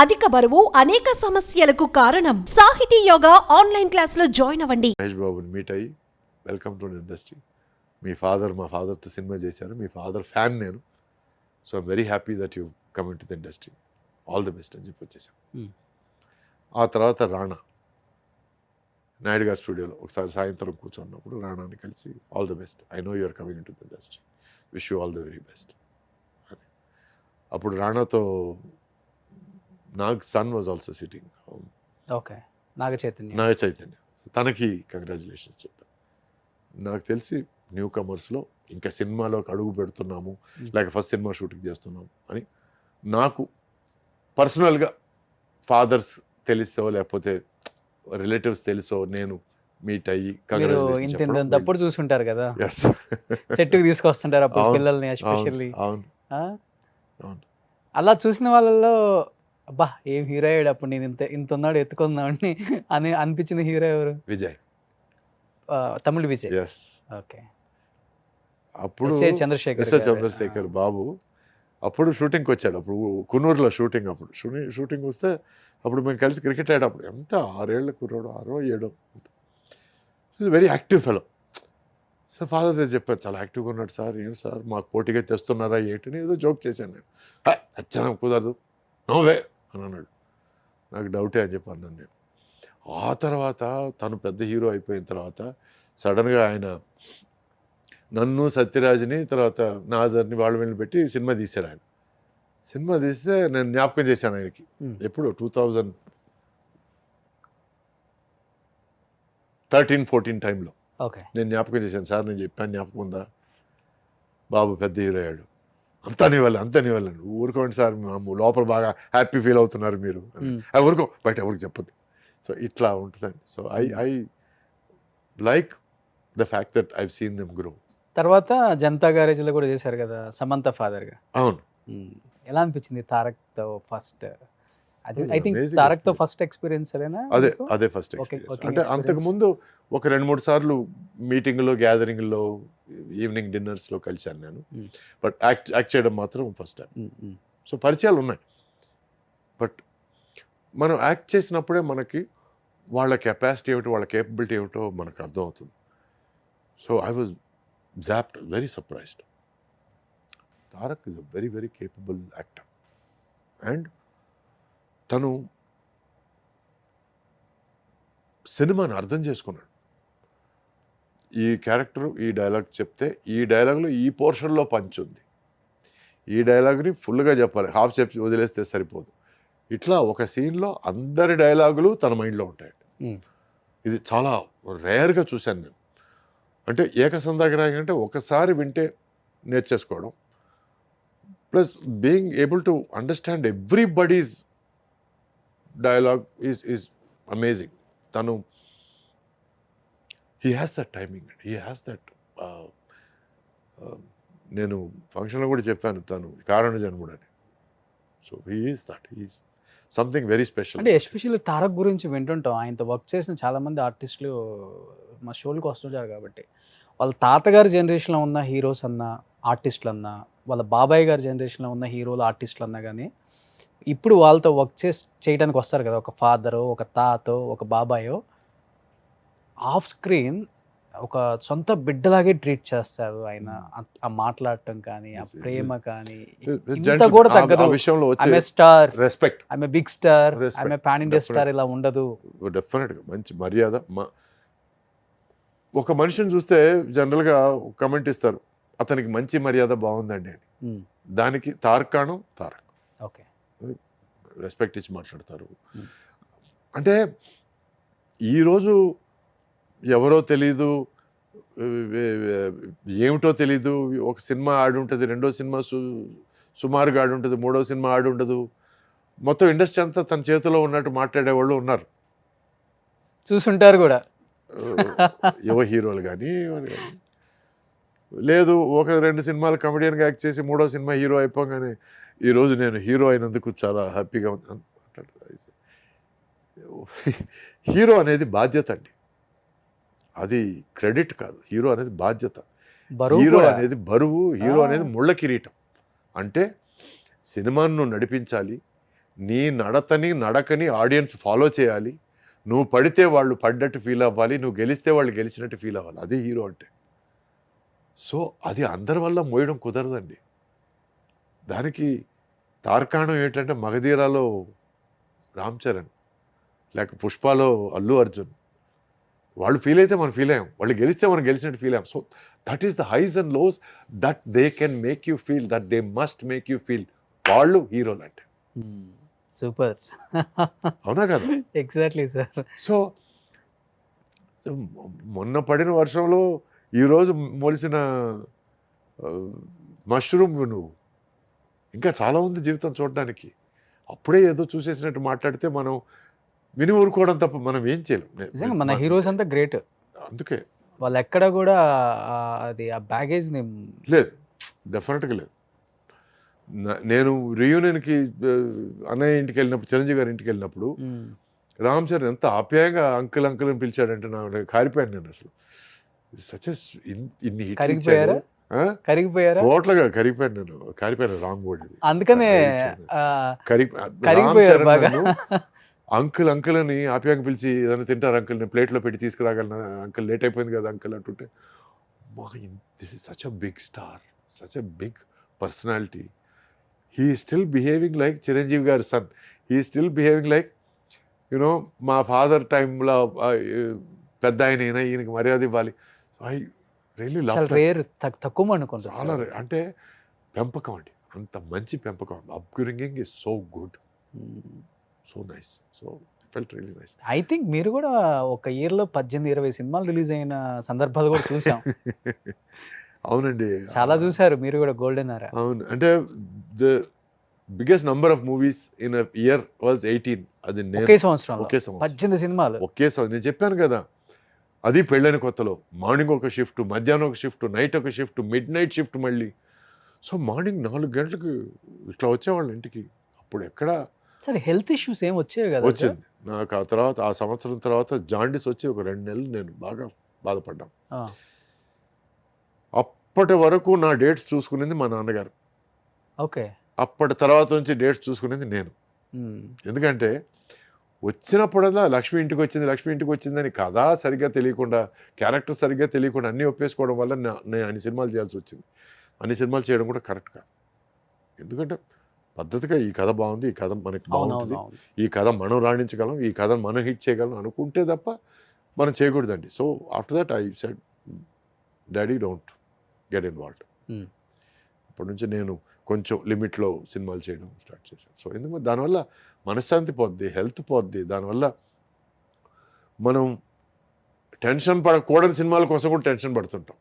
అధిక బరువు అనేక సమస్యలకు కారణం. సాహితీ యోగా ఆన్లైన్ క్లాసులో జాయిన్ అవ్వండి. మహేష్ బాబుని మీట్ అయ్యి వెల్కమ్ టు ఇండస్ట్రీ, మా ఫాదర్తో సినిమా చేశారు, మీ ఫాదర్ ఫ్యాన్ నేను, so I'm very happy that you come in to the industry, all the best అని చెప్పి వచ్చేసాం. ఆ తర్వాత రాణా నాయుడు గారి స్టూడియోలో ఒకసారి సాయంత్రం కూర్చున్నప్పుడు రాణాని కలిసి all the best, I know you're coming into the industry, wish you all the very best అని. అప్పుడు రాణాతో Nag son was also sitting, okay, Naga Chaitanya, తనకి కంగ్రాచులేషన్స్ చెప్పాను. నాకు తెలిసి న్యూ కమర్స్లో ఇంకా సినిమాలోకి అడుగు పెడుతున్నాము, లేక ఫస్ట్ సినిమా షూటింగ్ చేస్తున్నాము అని నాకు పర్సనల్గా ఫాదర్స్ తెలుసో లేకపోతే రిలేటివ్స్ తెలుసో నేను మీట్ అయ్యి తప్పుడు చూసుకుంటారు కదా, సెట్కి తీసుకొస్తుంటారు అప్పుడు పిల్లల్ని ఎస్పెషల్లీ. అలా చూసిన వాళ్ళలో అబ్బా ఏం హీరో అయ్యాడు అప్పుడు, నేను ఇంత ఉన్నాడు ఎత్తుకుందామని అని అనిపించిన హీరో ఎవరు? విజయ్, తమిళ విజయ్. ఓకే, అప్పుడు చంద్రశేఖర్ బాబు అప్పుడు షూటింగ్కి వచ్చాడు, అప్పుడు కున్నూరులో షూటింగ్, అప్పుడు షూటింగ్ వస్తే అప్పుడు మేము కలిసి క్రికెట్ ఆడేటప్పుడు ఎంత 6 ఏళ్ల కుర్రాడు, 6 7, very active fellow. So father దగ్గర చెప్పారు, చాలా యాక్టివ్గా ఉన్నాడు సార్, ఏం సార్ మాకు పోటీగా తెస్తున్నారా ఏంటని ఏదో జోక్ చేశాను నేను. అచ్చనా కుదరదు, నోవే అని అన్నాడు. నాకు డౌటే అని చెప్పి అన్నాను నేను. ఆ తర్వాత తను పెద్ద హీరో అయిపోయిన తర్వాత సడన్గా ఆయన నన్ను, సత్యరాజ్ని, తర్వాత నాజర్ని వీళ్ళని పెట్టి సినిమా తీశాడు. ఆయన సినిమా తీస్తే నేను జ్ఞాపకం చేశాను ఆయనకి, ఎప్పుడు 2013-14 టైంలో నేను జ్ఞాపకం చేశాను. సార్ నేను చెప్పాను జ్ఞాపకం ఉందా, బాబు పెద్ద హీరో అయ్యాడు, అంతా నీ వల్ల ఊరుకోండి సార్, లోపల బాగా హ్యాపీ ఫీల్ అవుతున్నారు మీరు, ఊరుకో బయట ఎవరికి చెప్పద్దు. సో ఇట్లా ఉంటుందండి. So I like the fact that I've seen them grow. తర్వాత జనతా గ్యారేజ్లో కూడా చేశారు కదా సమంత ఫాదర్గా. అవును, ఎలా అనిపించింది తారక్తో ఫస్ట్? ఐ థింక్ తారక్తో ఫస్ట్ ఎక్స్పీరియన్స్ అదేనా? అదే ఫస్ట్ ఎక్స్పీరియన్స్. అంటే అంతకుముందు ఒక 2-3 సార్లు మీటింగ్లో, గ్యాదరింగ్లో, ఈవినింగ్ డిన్నర్స్లో కలిశాను నేను, బట్ యాక్ట్ చేయడం మాత్రం ఫస్ట్ టైం. సో పరిచయాలు ఉన్నాయి, బట్ మనం యాక్ట్ చేసినప్పుడే మనకి వాళ్ళ కెపాసిటీ ఏమిటో, వాళ్ళ కేపబిలిటీ ఏమిటో మనకు అర్థమవుతుంది. So I was zapped, very surprised. Tarak is a very very capable actor, and తను సినిమాని అర్థం చేసుకున్నాడు. ఈ క్యారెక్టర్ ఈ డైలాగ్ చెప్తే ఈ డైలాగ్లో ఈ పోర్షన్లో పంచ్ ఉంది, ఈ డైలాగ్ని ఫుల్గా చెప్పాలి, హాఫ్ చెప్పి వదిలేస్తే సరిపోదు. ఇట్లా ఒక సీన్లో అందరి డైలాగులు తన మైండ్లో ఉంటాయండి. ఇది చాలా రేర్గా చూశాను నేను. అంటే ఏకసంధాగ్రాహి అంటే ఒకసారి వింటే నేర్చేసుకోవడం, plus being able to understand everybody's dialogue is amazing. తను he has that timing, he has that. నేను ఫంక్షన్లో కూడా చెప్పాను, తను కారణ జన్ముడు అని. So he is that, he is something very special. అంటే ఎస్పెషల్లీ తారక్ గురించి వింటుంటాం, ఆయనతో వర్క్ చేసిన చాలామంది ఆర్టిస్టులు మా షోలకు వస్తుంటారు కాబట్టి, వాళ్ళ తాతగారి జనరేషన్లో ఉన్న హీరోస్ అన్నా, ఆర్టిస్టులు అన్నా, వాళ్ళ బాబాయ్ గారి జనరేషన్లో ఉన్న హీరోలు, ఆర్టిస్టులు అన్నా కానీ ఇప్పుడు వాళ్ళతో వర్క్ చేయడానికి వస్తారు కదా, ఒక ఫాదరో, ఒక తాతో, ఒక బాబాయో, ఆఫ్ స్క్రీన్ ఒక సొంత బిడ్డలాగే ట్రీట్ చేస్తారు ఆయన. ఆ మాట్లాడటం కానీ, ఆ ప్రేమ కానీ ఇంత కూడా తగ్గదు. ఆమె స్టార్, రెస్పెక్ట్, ఆమె బిగ్ స్టార్, ఆమె పాన్ ఇండియా స్టార్, ఇలా ఉండదు. డెఫినెట్గా మంచి మర్యాద. ఒక మనిషిని చూస్తే జనరల్గా కమెంట్ ఇస్తారు, అతనికి మంచి మర్యాద బాగుందండి అని. దానికి తారకాణం తారక్. ఓకే, రెస్పెక్ట్ ఇచ్చి మాట్లాడతారు. అంటే ఈరోజు ఎవరో తెలీదు, ఏమిటో తెలీదు, ఒక సినిమా ఆడి ఉంటుంది, రెండో సినిమా సుమారుగా ఆడి ఉంటుంది, మూడో సినిమా ఆడి ఉండదు, మొత్తం ఇండస్ట్రీ అంతా తన చేతిలో ఉన్నట్టు మాట్లాడేవాళ్ళు ఉన్నారు, చూసుంటారు కూడా. యువ హీరోలు కానీ లేదు, 1-2 సినిమాలు కమెడియన్గా యాక్ట్ చేసి మూడో సినిమా హీరో అయిపోగానే ఈరోజు నేను హీరో అయినందుకు చాలా హ్యాపీగా ఉన్నాను. హీరో అనేది బాధ్యత అండి, అది క్రెడిట్ కాదు. హీరో అనేది బాధ్యత, హీరో అనేది బరువు, హీరో అనేది ముళ్ళ కిరీటం. అంటే సినిమాను నడిపించాలి, నీ నడకని ఆడియన్స్ ఫాలో చేయాలి, నువ్వు పడితే వాళ్ళు పడ్డట్టు ఫీల్ అవ్వాలి, నువ్వు గెలిస్తే వాళ్ళు గెలిచినట్టు ఫీల్ అవ్వాలి. అది హీరో అంటే. సో అది అందరి వల్ల మోయడం కుదరదండి. దానికి తార్కాణం ఏంటంటే మగధీరాలో రామ్ చరణ్, లేక పుష్పలో అల్లు అర్జున్, వాళ్ళు ఫీల్ అయితే మనం ఫీల్ అయ్యాం, వాళ్ళు గెలిస్తే మనం గెలిచినట్టు ఫీల్ అయ్యాం. So that is the highs and lows that they can make you feel, that they must make you feel. వాళ్ళు హీరోలు అంటే. సూపర్. అవునా కదా? Exactly sir. సో మొన్న పడిన వర్షంలో ఈరోజు మొలిసిన మష్రూమ్ నువ్వు. ఇంకా చాలా ఉంది జీవితం చూడడానికి. అప్పుడే ఏదో చూసేసినట్టు మాట్లాడితే మనం విని ఊరుకోవడం తప్ప మనం ఏం చేయలేం. నిజంగా మన హీరోస్ అంతా గ్రేట్. అందుకే వాళ్ళు ఎక్కడ కూడా అది ఆ బ్యాగేజ్ని లేదు, డెఫినెట్గా లేదు. నేను రియూనియన్కి అన్నయ్య ఇంటికి వెళ్ళినప్పుడు, చిరంజీవి గారి ఇంటికి వెళ్ళినప్పుడు రామ్ చరణ్ ఎంత ఆప్యాయంగా అంకుల్ అంకుల్ అని పిలిచాడంటే నాకు కారిపోయాను నేను అసలు. ఇన్ని కరిగిపోయారా? ఓట్లుగా కారిపోయాను రాంగ్ వర్డ్ ఇది. అందుకనే అంకుల్ అంకుల్ అని ఆప్యాయంగా పిలిచి ఏదైనా తింటారు అంకుల్, నేను ప్లేట్లో పెట్టి తీసుకురాగలను అంకుల్, లేట్ అయిపోయింది కదా అంకుల్ అంటుంటే, this is such a big star, such a big personality. He still behaving like Chiranjeevi గారి son. He still behaving like you know మా ఫాదర్ టైంలో పెద్ద ఆయన, ఈయనకి మర్యాద ఇవ్వాలి. I really love. రేర్, తక్కువ అనుకుంటా. చాలా అంటే పెంపకం అండి, అంత మంచి పెంపకం. Upbringing is so good, so nice. So felt really nice. I think మీరు కూడా ఒక ఇయర్లో 18-20 సినిమాలు రిలీజ్ అయిన సందర్భాలు కూడా చూసాం. అవునండి, చాలా చూసారు మీరు కూడా గోల్డెన్ ఎరా. అవును, అంటే the biggest number of movies in a year was 18. అది ఒకే సంవత్సరం 18 సినిమాలు. ఒకే సంవత్సరం. నేను చెప్పాను కదా, అది పెళ్ళైన కొత్తలో మార్నింగ్ ఒక షిఫ్ట్, మధ్యాహ్నం ఒక షిఫ్ట్, నైట్ ఒక షిఫ్ట్, మిడ్ నైట్ షిఫ్ట్ మళ్ళీ. సో మార్నింగ్ 4 గంటలకు ఇట్లా వచ్చేవాళ్ళు ఇంటికి. అప్పుడు ఎక్కడ సరే హెల్త్ ఇష్యూస్ ఏం వచ్చేవి కదా? వచ్చింది నాకు. ఆ తర్వాత ఆ సంవత్సరం తర్వాత జాండీస్ వచ్చి ఒక 2 నెలలు నేను బాగా బాధపడ్డాను. అప్పటి వరకు నా డేట్స్ చూసుకునేది మా నాన్నగారు. ఓకే. అప్పటి తర్వాత నుంచి డేట్స్ చూసుకునేది నేను. ఎందుకంటే వచ్చినప్పుడల్లా లక్ష్మి ఇంటికి వచ్చిందని కథ సరిగ్గా తెలియకుండా, క్యారెక్టర్ సరిగ్గా తెలియకుండా అన్నీ ఒప్పేసుకోవడం వల్ల నేను అన్ని సినిమాలు చేయాల్సి వచ్చింది. అన్ని సినిమాలు చేయడం కూడా కరెక్ట్ కాదు. ఎందుకంటే పద్ధతిగా ఈ కథ బాగుంది, ఈ కథ మనకి బాగుంటుంది, ఈ కథ మనం రాణించగలం, ఈ కథ మనం హిట్ చేయగలం అనుకుంటే తప్ప మనం చేయకూడదండి. So after that I said daddy don't get involved. అప్పటి నుంచి నేను కొంచెం లిమిట్లో సినిమాలు చేయడం స్టార్ట్ చేశాను. సో ఎందుకంటే దానివల్ల మనశ్శాంతి పోద్ది, హెల్త్ పోద్ది. దానివల్ల మనం టెన్షన్ పడకూడని సినిమాల కోసం కూడా టెన్షన్ పడుతుంటాం.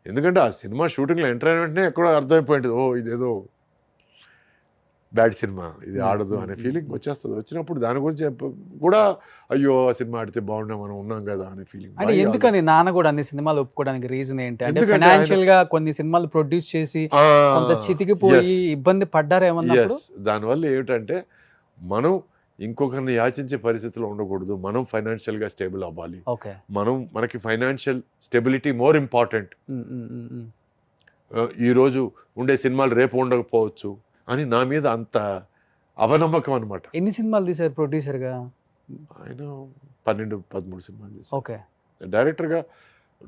ఎందుకంటే ఆ సినిమా షూటింగ్లో ఎంటర్ అయిన వెంటనే ఎక్కడో అర్థమైపోయింది, ఓ ఇదేదో బ్యాడ్ సినిమా, ఇది ఆడదు అనే ఫీలింగ్ వచ్చేస్తుంది. వచ్చినప్పుడు దాని గురించి కూడా అయ్యో ఆ సినిమా ఆడితే బాగుండే, మనం ఉన్నాం కదా అనే ఫీలింగ్. అంటే ఎందుకని నాన్న కూడా అన్ని సినిమాలు ఒప్పుకోవడానికి రీజన్ ఏంటి? అంటే ఫైనాన్షియల్ గా కొన్ని సినిమాలు ప్రొడ్యూస్ చేసి కొంత చితికిపోయి ఇబ్బంది పడ్డారేమన్నా? దానివల్ల ఏమిటంటే మనం ఇంకొకరిని యాచించే పరిస్థితిలో ఉండకూడదు, మనం ఫైనాన్షియల్ గా స్టేబుల్ అవ్వాలి. మనకి ఫైనాన్షియల్ స్టెబిలిటీ మోర్ ఇంపార్టెంట్. ఈరోజు ఉండే సినిమాలు రేపు ఉండకపోవచ్చు అని నా మీద అంత అవనమ్మకం అనమాట. ఎన్ని సినిమాలు తీశారు ప్రొడ్యూసర్గా? ఆయన 12-13 సినిమాలు చేశారు. ఓకే. డైరెక్టర్గా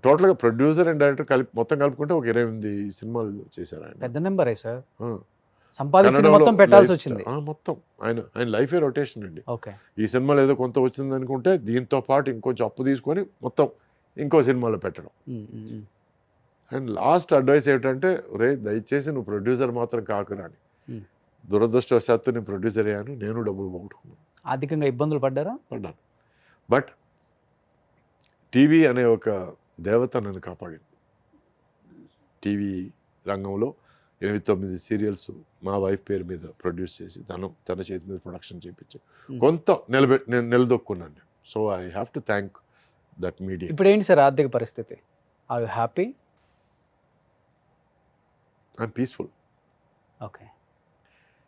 టోటల్గా ప్రొడ్యూసర్ అండ్ డైరెక్టర్ మొత్తం కలుపుకుంటే ఒక 28 సినిమాలు చేశారు ఆయన. పెద్ద నెంబరే సార్. సంపాదించిన మొత్తం పెట్టాల్సి వచ్చింది మొత్తం. ఆయన లైఫే రొటేషన్ అండి. ఓకే. ఈ సినిమాలో ఏదో కొంత వచ్చింది అనుకుంటే దీంతో పాటు ఇంకొంచెం అప్పు తీసుకొని మొత్తం ఇంకో సినిమాలో పెట్టడం. అండ్ లాస్ట్ అడ్వైస్ ఏమిటంటే, రే దయచేసి నువ్వు ప్రొడ్యూసర్ మాత్రం కాకురా అని. దురదృష్టవశాత్తు నేను ప్రొడ్యూసర్ అయ్యాను, నేను డబ్బులు పోగొట్టుకున్నాను. ఆర్థికంగా ఇబ్బందులు పడ్డాను. బట్ టీవీ అనే ఒక దేవత నన్ను కాపాడింది. టీవీ రంగంలో 8-9 సీరియల్స్ మా వైఫ్ పేరు మీద ప్రొడ్యూస్ చేసి తన చేతి మీద ప్రొడక్షన్ చేయించి కొంత నేను నిలదొక్కున్నాను. So I have to thank that media. ఇప్పుడు ఏంటి సార్ ఆర్థిక పరిస్థితి? Are you happy? I'm peaceful. Okay.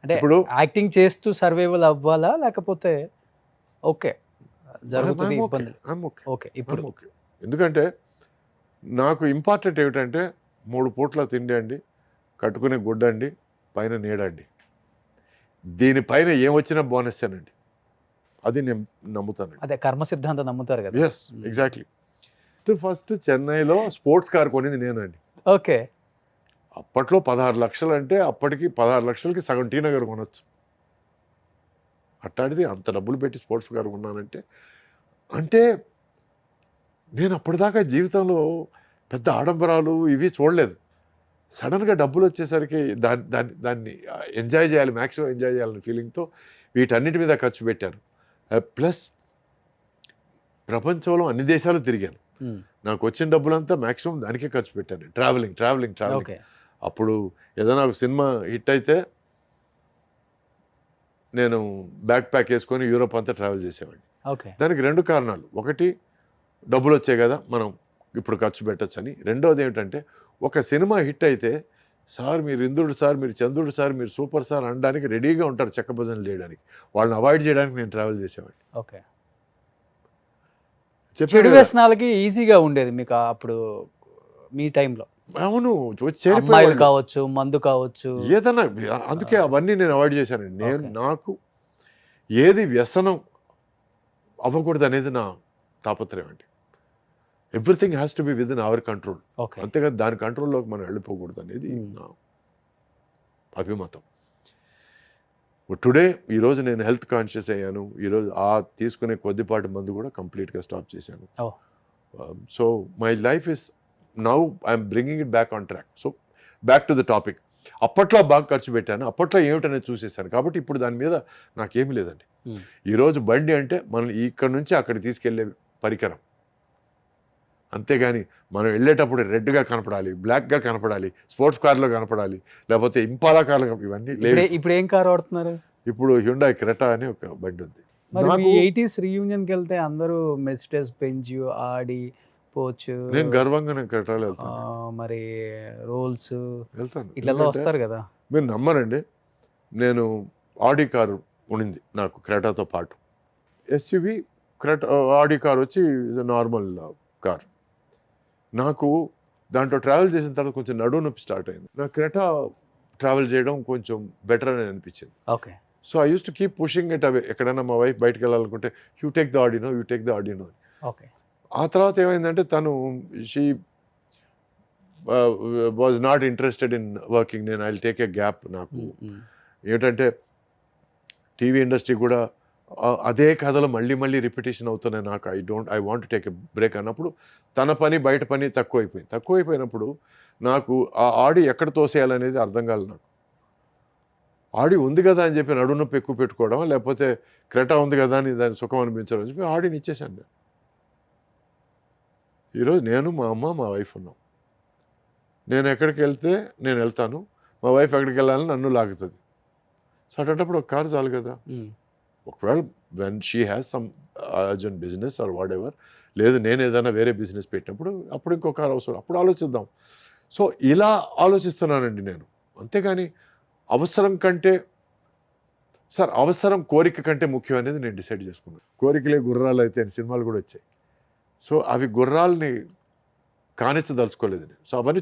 అంటే ఇప్పుడు యాక్టింగ్ చేస్తూ సర్వైవల్ అవ్వాలా లేకపోతే ఓకే జరుగుతుంది ఇబ్బంది? ఓకే. ఇప్పుడు ఓకే. ఎందుకంటే నాకు ఇంపార్టెంట్ ఏమిటంటే 3 పూట్ల తిండి అండి, కట్టుకునే గుడ్డ అండి, పైన నీడ అండి. దీనిపైన ఏం వచ్చినా బోనస్ అనండి, అది నేను నమ్ముతానండి. అదే కర్మ సిద్ధాంతం నమ్ముతారు కదా. Yes, exactly. ఫస్ట్ చెన్నైలో స్పోర్ట్స్ కార్ కొనింది నేనండి. ఓకే. అప్పట్లో 16 లక్షలు అంటే అప్పటికి 16 లక్షలకి సగం టీ నగర్ కొనొచ్చు. అట్టాడిది అంత డబ్బులు పెట్టి స్పోర్ట్స్ కార్ కొన్నానంటే, అంటే నేను అప్పటిదాకా జీవితంలో పెద్ద ఆడంబరాలు ఇవి చూడలేదు. సడన్గా డబ్బులు వచ్చేసరికి దాన్ని ఎంజాయ్ చేయాలి, మ్యాక్సిమం ఎంజాయ్ చేయాలనే ఫీలింగ్తో వీటన్నిటి మీద ఖర్చు పెట్టాను. ప్లస్ ప్రపంచంలో అన్ని దేశాలు తిరిగాను. నాకు వచ్చిన డబ్బులంతా మ్యాక్సిమం దానికే ఖర్చు పెట్టాను. ట్రావెలింగ్. ఓకే. అప్పుడు ఏదైనా ఒక సినిమా హిట్ అయితే నేను బ్యాక్ ప్యాక్ వేసుకొని యూరోప్ అంతా ట్రావెల్ చేసేవాడిని. ఓకే. దానికి 2 కారణాలు. ఒకటి, డబ్బులు వచ్చాయి కదా మనం ఇప్పుడు ఖర్చు పెట్టచ్చని. రెండోది ఏమిటంటే, ఒక సినిమా హిట్ అయితే సార్ మీరు ఇంద్రుడు సార్, మీరు చంద్రుడు సార్, మీరు సూపర్ స్టార్ అనడానికి రెడీగా ఉంటారు చెక్క భజనలు చేయడానికి. వాళ్ళని అవాయిడ్ చేయడానికి నేను ట్రావెల్ చేసేవాడిని. ఓకే. చెప్పాను చెడు కదా. వ్యసనాలకి ఈజీగా ఉండేది మీకు అప్పుడు మీ టైంలో. అవును, వచ్చి అమ్మాయిలు చేరిపోయేవాళ్ళు. కావచ్చు, మందు కావచ్చు. ఏదన్నా అందుకే అవన్నీ నేను అవాయిడ్ చేశానండి. నేను Okay. నాకు ఏది వ్యసనం అవ్వకూడదు అనేది నా తాపత్రయం అండి. Everything has to be with in our control. Okay. అంతేగా దాని కంట్రోల్లోకి మనం వెళ్ళిపోకూడదు అనేది నా అభిమతం. టుడే ఈరోజు నేను హెల్త్ కాన్షియస్ అయ్యాను. ఈరోజు తీసుకునే కొద్దిపాటి మందు కూడా కంప్లీట్గా స్టాప్ చేశాను. Oh. So my life is now I'm bringing it back on track. So back to the topic. అప్పట్లో బాగా ఖర్చు పెట్టాను, అప్పట్లో ఏమిటనేది చూసేసాను. కాబట్టి ఇప్పుడు దాని మీద నాకేమీ లేదండి. ఈరోజు బండి అంటే మనం ఇక్కడ నుంచి అక్కడికి తీసుకెళ్లే పరికరం. అంతేగాని మనం వెళ్ళేటప్పుడు రెడ్గా కనపడాలి, బ్లాక్గా కనపడాలి, స్పోర్ట్స్ కార్లో కనపడాలి, లేకపోతే ఇంపాలా కార్లో ఇవన్నీ లేవు. ఇప్పుడు ఏం కార్ వాడుతున్నారు? ఇప్పుడు హ్యుండాయ్ క్రెటా అని ఒక బండి ఉంది. మరి మీ నాకు 80s రీయూనియన్కి వెళ్తే అందరూ మెర్సిడెస్ బెంజ్, ఆడి, పోర్చ్, నేను గర్వంగా నేను క్రెటాలో వెళ్తాను. మరి రోల్స్ వెళ్తాను. ఇట్లా ఎందుకంటే వస్తారు కదా. మీరు నమ్మరండి, నేను ఆడి కారు ఉండింది నాకు క్రెటాతో పాటు. ఎస్యూవి ఆడి కార్ వచ్చి నార్మల్ కార్. నాకు దాంట్లో ట్రావెల్ చేసిన తర్వాత కొంచెం నడుము నొప్పి స్టార్ట్ అయింది. నాకు క్రెటా ట్రావెల్ చేయడం కొంచెం బెటర్ అని అనిపించింది. Okay. So I use to keep pushing it away. ఎక్కడైనా మా వైఫ్ బయటకు వెళ్ళాలనుకుంటే యూ టేక్ ద ఆడినో. ఓకే. ఆ తర్వాత ఏమైందంటే తను she was not interested in working. నేను I will take a gap. నాకు ఏంటంటే టీవీ ఇండస్ట్రీ కూడా అదే కథలు మళ్ళీ రిపిటేషన్ అవుతున్నాయి. నాకు I want take a break అన్నప్పుడు తన పని బయట పని తక్కువైపోయినప్పుడు నాకు ఆ ఆడి ఎక్కడ తోసేయాలనేది అర్థం కాలేదు. నాకు ఆడి ఉంది కదా అని చెప్పి నడుము నొప్పి ఎక్కువ పెట్టుకోవడం, లేకపోతే క్రెటా ఉంది కదా అని దాని సుఖం అనిపించడం అని చెప్పి ఆడిని ఇచ్చేసాను నేను. ఈరోజు నేను, మా అమ్మ, మా వైఫ్ ఉన్నాం. నేను ఎక్కడికి వెళ్తే నేను వెళ్తాను, మా వైఫ్ ఎక్కడికి వెళ్ళాలని నన్ను లాగుతుంది. సో అటువంటిప్పుడు ఒక కారు చాలు కదా. ఒకవేళ when she has some urgent business are what ever, లేదు నేను ఏదైనా వేరే బిజినెస్ పెట్టినప్పుడు అప్పుడు ఇంకో కారు అవసరం, అప్పుడు ఆలోచిద్దాం. సో ఇలా ఆలోచిస్తున్నానండి నేను. అంతేగాని అవసరం కంటే అవసరం కోరిక కంటే ముఖ్యం అనేది నేను డిసైడ్ చేసుకున్నాను. కోరికలే గుర్రాలు అయితే అని సినిమాలు కూడా వచ్చాయి. సో అవి గుర్రాలని కానిచ్చదలుచుకోలేదు నేను. సో అవన్నీ